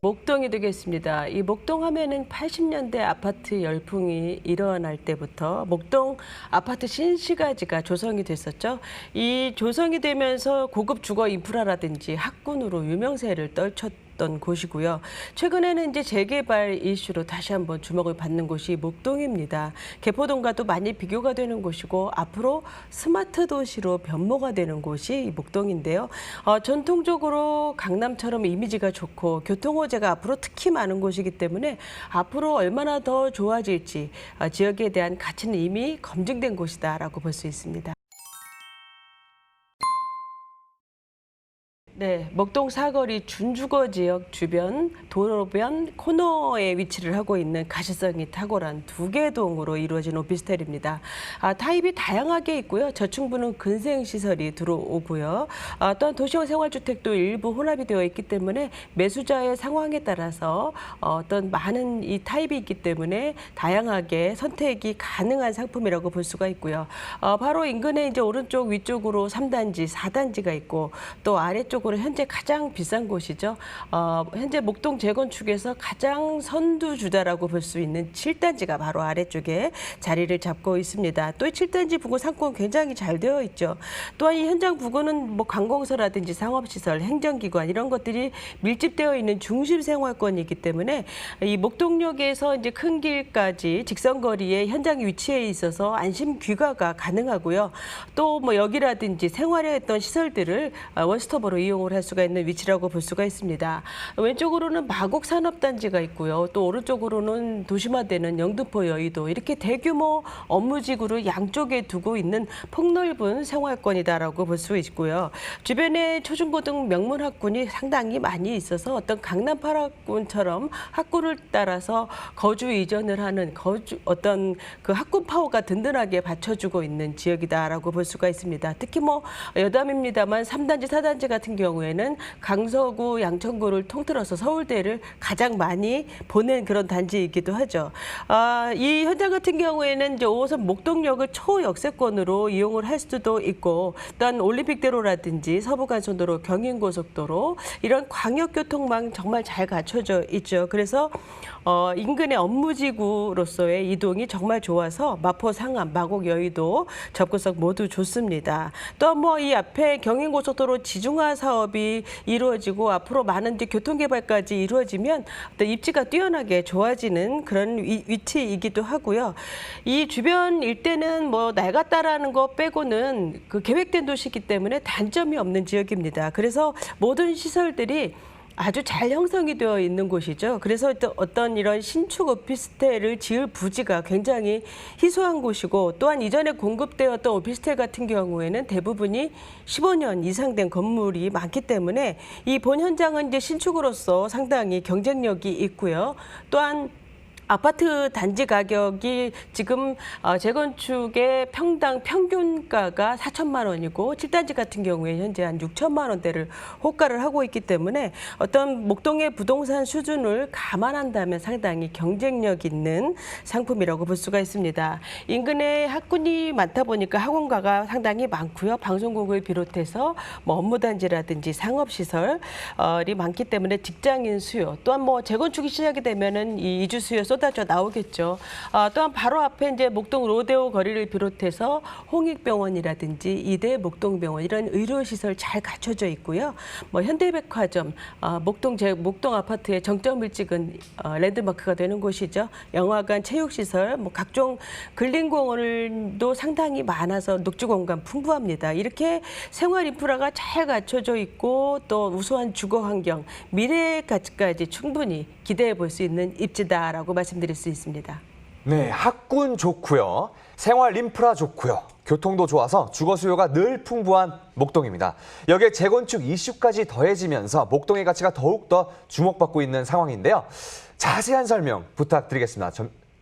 목동이 되겠습니다. 이 목동 하면은 80년대 아파트 열풍이 일어날 때부터 목동 아파트 신시가지가 조성이 됐었죠. 이 조성이 되면서 고급 주거 인프라라든지 학군으로 유명세를 떨쳤던 곳이고요. 최근에는 이제 재개발 이슈로 다시 한번 주목을 받는 곳이 목동입니다. 개포동과도 많이 비교가 되는 곳이고 앞으로 스마트 도시로 변모가 되는 곳이 이 목동인데요. 전통적으로 강남처럼 이미지가 좋고 교통호재가 앞으로 특히 많은 곳이기 때문에 앞으로 얼마나 더 좋아질지 지역에 대한 가치는 이미 검증된 곳이다라고 볼 수 있습니다. 네, 목동 사거리 준주거 지역 주변 도로변 코너에 위치를 하고 있는 가시성이 탁월한 2개 동으로 이루어진 오피스텔입니다. 타입이 다양하게 있고요. 저층부는 근생시설이 들어오고요. 또한 도시형 생활주택도 일부 혼합이 되어 있기 때문에 매수자의 상황에 따라서 어떤 많은 이 타입이 있기 때문에 다양하게 선택이 가능한 상품이라고 볼 수가 있고요. 바로 인근에 이제 오른쪽 위쪽으로 3단지, 4단지가 있고 또 아래쪽으로 현재 가장 비싼 곳이죠. 현재 목동 재건축에서 가장 선두주자라고 볼 수 있는 7단지가 바로 아래쪽에 자리를 잡고 있습니다. 또 이 7단지 부근 상권 굉장히 잘 되어 있죠. 또한 이 현장 부근은 뭐 관공서라든지 상업시설, 행정기관 이런 것들이 밀집되어 있는 중심 생활권이기 때문에 이 목동역에서 이제 큰 길까지 직선거리에 현장이 위치해 있어서 안심 귀가가 가능하고요. 또 뭐 역이라든지 생활에 했던 시설들을 원스톱으로 이용을 할 수가 있는 위치라고 볼 수가 있습니다. 왼쪽으로는 마곡 산업단지가 있고요. 또 오른쪽으로는 도심화되는 영등포 여의도 이렇게 대규모 업무지구를 양쪽에 두고 있는 폭넓은 생활권이다라고 볼 수 있고요. 주변에 초중고등 명문 학군이 상당히 많이 있어서 어떤 강남 8학군처럼 학군을 따라서 거주 이전을 하는 어떤 그 학군 파워가 든든하게 받쳐주고 있는 지역이다라고 볼 수가 있습니다. 특히 뭐 여담입니다만 3단지, 4단지 같은 경우에는 강서구, 양천구를 통틀어서 서울대를 가장 많이 보낸 그런 단지이기도 하죠. 이 현장 같은 경우에는 이제 5호선 목동역을 초역세권으로 이용을 할 수도 있고, 또한 올림픽대로라든지 서부간선도로, 경인고속도로 이런 광역교통망 정말 잘 갖춰져 있죠. 그래서 인근의 업무지구로서의 이동이 정말 좋아서 마포, 상암, 마곡, 여의도 접근성 모두 좋습니다. 또 뭐 이 앞에 경인고속도로 지중화 사업이 이루어지고 앞으로 많은 이제 교통개발까지 이루어지면 또 입지가 뛰어나게 좋아지는 그런 위치이기도 하고요. 이 주변 일대는 뭐 낡았다라는 거 빼고는 그 계획된 도시이기 때문에 단점이 없는 지역입니다. 그래서 모든 시설들이 아주 잘 형성이 되어 있는 곳이죠. 그래서 어떤 이런 신축 오피스텔을 지을 부지가 굉장히 희소한 곳이고, 또한 이전에 공급되었던 오피스텔 같은 경우에는 대부분이 15년 이상 된 건물이 많기 때문에 이 본 현장은 이제 신축으로서 상당히 경쟁력이 있고요. 또한 아파트 단지 가격이 지금 재건축의 평당 평균가가 4천만 원이고 7단지 같은 경우에 현재 한 6천만 원대를 호가를 하고 있기 때문에 어떤 목동의 부동산 수준을 감안한다면 상당히 경쟁력 있는 상품이라고 볼 수가 있습니다. 인근에 학군이 많다 보니까 학원가가 상당히 많고요. 방송국을 비롯해서 뭐 업무단지라든지 상업시설이 많기 때문에 직장인 수요, 또한 뭐 재건축이 시작이 되면은 이 이주 수요 쏟아져 나오겠죠. 또한 바로 앞에 이제 목동 로데오 거리를 비롯해서 홍익병원이라든지 이대 목동병원 이런 의료시설 잘 갖춰져 있고요. 뭐 현대백화점, 목동 아파트의 정점을 찍은 랜드마크가 되는 곳이죠. 영화관, 체육시설, 뭐 각종 근린공원도 상당히 많아서 녹지공간 풍부합니다. 이렇게 생활 인프라가 잘 갖춰져 있고 또 우수한 주거 환경, 미래 가치까지 충분히 기대해 볼 수 있는 입지다라고 말씀드릴 수 있습니다. 네, 학군 좋고요. 생활 인프라 좋고요. 교통도 좋아서 주거 수요가 늘 풍부한 목동입니다. 여기에 재건축 이슈까지 더해지면서 목동의 가치가 더욱더 주목받고 있는 상황인데요. 자세한 설명 부탁드리겠습니다.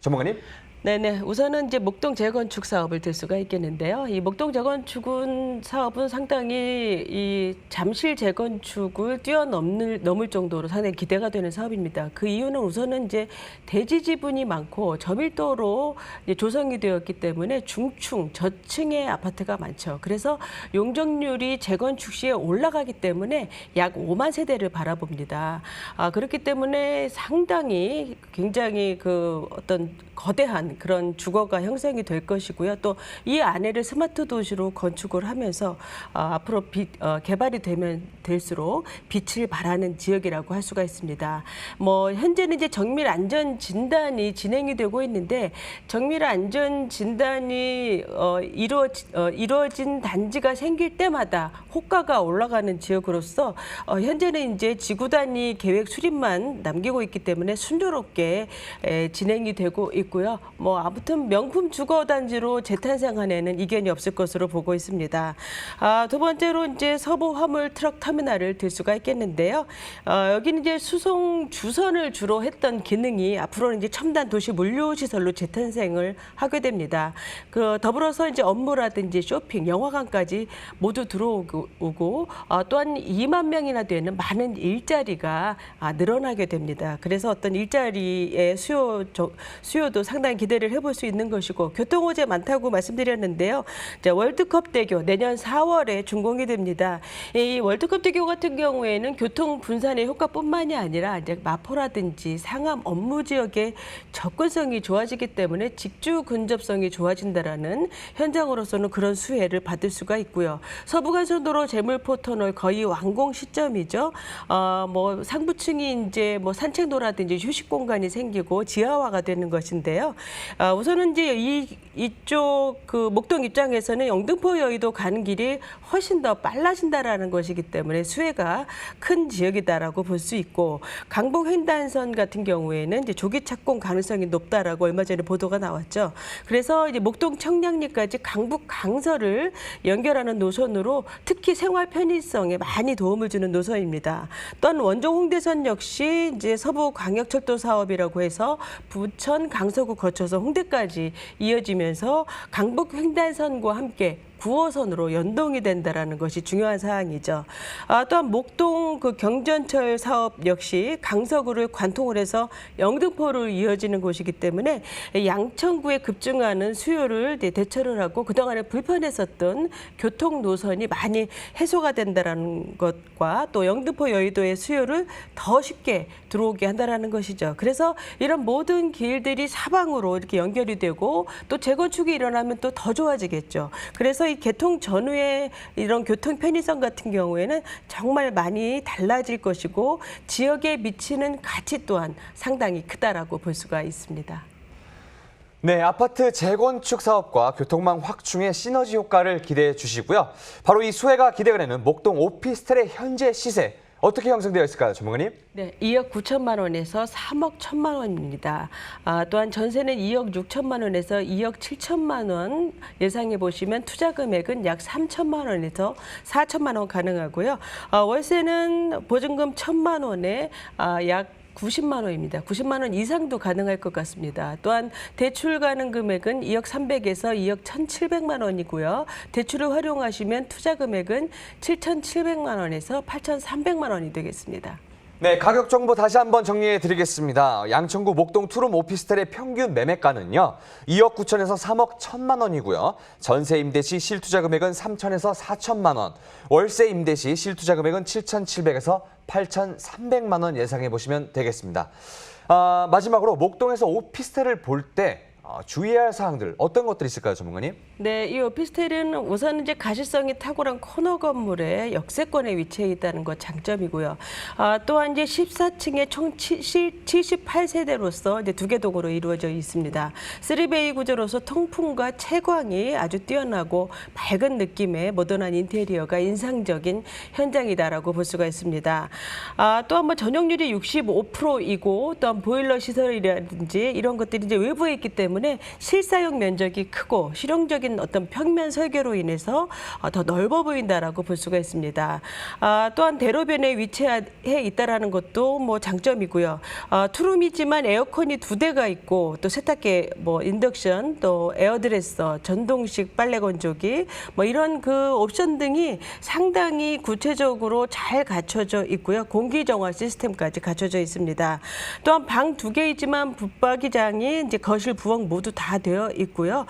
전문가님. 네네. 우선은 이제 목동 재건축 사업을 들 수가 있겠는데요. 이 목동 재건축은 사업은 상당히 이 잠실 재건축을 넘을 정도로 상당히 기대가 되는 사업입니다. 그 이유는 우선은 이제 대지 지분이 많고 저밀도로 이제 조성이 되었기 때문에 중층, 저층의 아파트가 많죠. 그래서 용적률이 재건축 시에 올라가기 때문에 약 5만 세대를 바라봅니다. 그렇기 때문에 상당히 굉장히 그 어떤 거대한 그런 주거가 형성이 될 것이고요. 또 이 안에를 스마트 도시로 건축을 하면서 앞으로 개발이 되면 될수록 빛을 발하는 지역이라고 할 수가 있습니다. 뭐 현재는 이제 정밀 안전 진단이 진행이 되고 있는데 정밀 안전 진단이 이루어진 단지가 생길 때마다 호가가 올라가는 지역으로서 현재는 이제 지구 단위 계획 수립만 남기고 있기 때문에 순조롭게 진행이 되고 있고요. 뭐 아무튼 명품 주거 단지로 재탄생한 애는 이견이 없을 것으로 보고 있습니다. 두 번째로 이제 서부 화물 트럭 터미널을 들 수가 있겠는데요. 여기는 이제 수송 주선을 주로 했던 기능이 앞으로는 이제 첨단 도시 물류 시설로 재탄생을 하게 됩니다. 더불어서 이제 업무라든지 쇼핑, 영화관까지 모두 들어오고 또한 2만 명이나 되는 많은 일자리가 늘어나게 됩니다. 그래서 어떤 일자리의 수요도 상당히 기대를 해볼 수 있는 것이고 교통호재 많다고 말씀드렸는데요. 자, 월드컵 대교 내년 4월에 준공이 됩니다. 이 월드컵 대교 같은 경우에는 교통 분산의 효과뿐만이 아니라 이제 마포라든지 상암 업무 지역의 접근성이 좋아지기 때문에 직주 근접성이 좋아진다라는 현장으로서는 그런 수혜를 받을 수가 있고요. 서부간선도로 제물포 터널 거의 완공 시점이죠. 뭐 상부층이 이제 뭐 산책로라든지 휴식 공간이 생기고 지하화가 되는 것인데요. 우선은 이제 이쪽 그 목동 입장에서는 영등포 여의도 가는 길이 훨씬 더 빨라진다라는 것이기 때문에 수혜가 큰 지역이다라고 볼 수 있고 강북 횡단선 같은 경우에는 이제 조기 착공 가능성이 높다라고 얼마 전에 보도가 나왔죠. 그래서 이제 목동 청량리까지 강북 강서를 연결하는 노선으로 특히 생활 편의성에 많이 도움을 주는 노선입니다. 또한 원종 홍대선 역시 이제 서부 광역철도 사업이라고 해서 부천 강서구 거쳐서 홍대까지 이어지면서 강북 횡단선과 함께 9호선으로 연동이 된다라는 것이 중요한 사항이죠. 또한 목동 그 경전철 사업 역시 강서구를 관통을 해서 영등포로 이어지는 곳이기 때문에 양천구에 급증하는 수요를 대처를 하고 그동안에 불편했었던 교통 노선이 많이 해소가 된다라는 것과 또 영등포 여의도의 수요를 더 쉽게 들어오게 한다라는 것이죠. 그래서 이런 모든 길들이 사방으로 이렇게 연결이 되고 또 재건축이 일어나면 또 더 좋아지겠죠. 그래서 이 개통 전후의 이런 교통 편의성 같은 경우에는 정말 많이 달라질 것이고 지역에 미치는 가치 또한 상당히 크다라고 볼 수가 있습니다. 네, 아파트 재건축 사업과 교통망 확충의 시너지 효과를 기대해 주시고요. 바로 이 수혜가 기대가 되는 목동 오피스텔의 현재 시세 어떻게 형성되어 있을까요, 전문가님? 네, 2억 9천만 원에서 3억 1천만 원입니다. 또한 전세는 2억 6천만 원에서 2억 7천만 원 예상해 보시면 투자 금액은 약 3천만 원에서 4천만 원 가능하고요. 월세는 보증금 1천만 원에 약 90만 원입니다. 90만 원 이상도 가능할 것 같습니다. 또한 대출 가능 금액은 2억 300에서 2억 1,700만 원이고요. 대출을 활용하시면 투자 금액은 7,700만 원에서 8,300만 원이 되겠습니다. 네, 가격 정보 다시 한번 정리해 드리겠습니다. 양천구 목동 투룸 오피스텔의 평균 매매가는요. 2억 9천에서 3억 1천만 원이고요. 전세 임대 시 실투자 금액은 3천에서 4천만 원, 월세 임대 시 실투자 금액은 7,700에서 8,300만 원 예상해 보시면 되겠습니다. 마지막으로 목동에서 오피스텔을 볼 때 주의해야 할 사항들 어떤 것들이 있을까요, 전문가님? 네, 이 오피스텔은 우선 이제 가시성이 탁월한 코너 건물에 역세권에 위치해 있다는 것 장점이고요. 또한 이제 14층에 총 78세대로서 이제 2개 동으로 이루어져 있습니다. 3베이 구조로서 통풍과 채광이 아주 뛰어나고 밝은 느낌의 모던한 인테리어가 인상적인 현장이다라고 볼 수가 있습니다. 또한 뭐 전용률이 65%이고 또한 보일러 시설이라든지 이런 것들이 이제 외부에 있기 때문에 때문에 실사용 면적이 크고 실용적인 어떤 평면 설계로 인해서 더 넓어 보인다라고 볼 수가 있습니다. 또한 대로변에 위치해 있다라는 것도 뭐 장점이고요. 투룸이지만 에어컨이 2대가 있고 또 세탁기, 뭐 인덕션, 또 에어드레서, 전동식 빨래 건조기, 뭐 이런 그 옵션 등이 상당히 구체적으로 잘 갖춰져 있고요. 공기 정화 시스템까지 갖춰져 있습니다. 또한 방 2개이지만 붙박이장이 이제 거실, 부엌 모두 다 되어 있고요.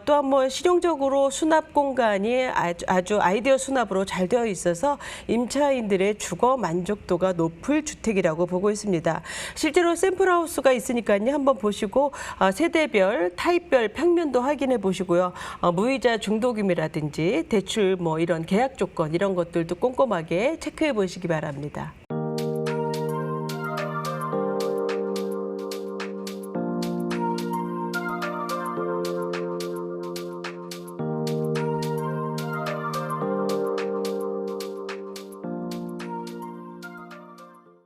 또한 뭐 실용적으로 수납 공간이 아주 아이디어 수납으로 잘 되어 있어서 임차인들의 주거 만족도가 높을 주택이라고 보고 있습니다. 실제로 샘플하우스가 있으니까요. 한번 보시고 세대별, 타입별 평면도 확인해 보시고요. 무이자 중도금이라든지 대출 뭐 이런 계약 조건 이런 것들도 꼼꼼하게 체크해 보시기 바랍니다.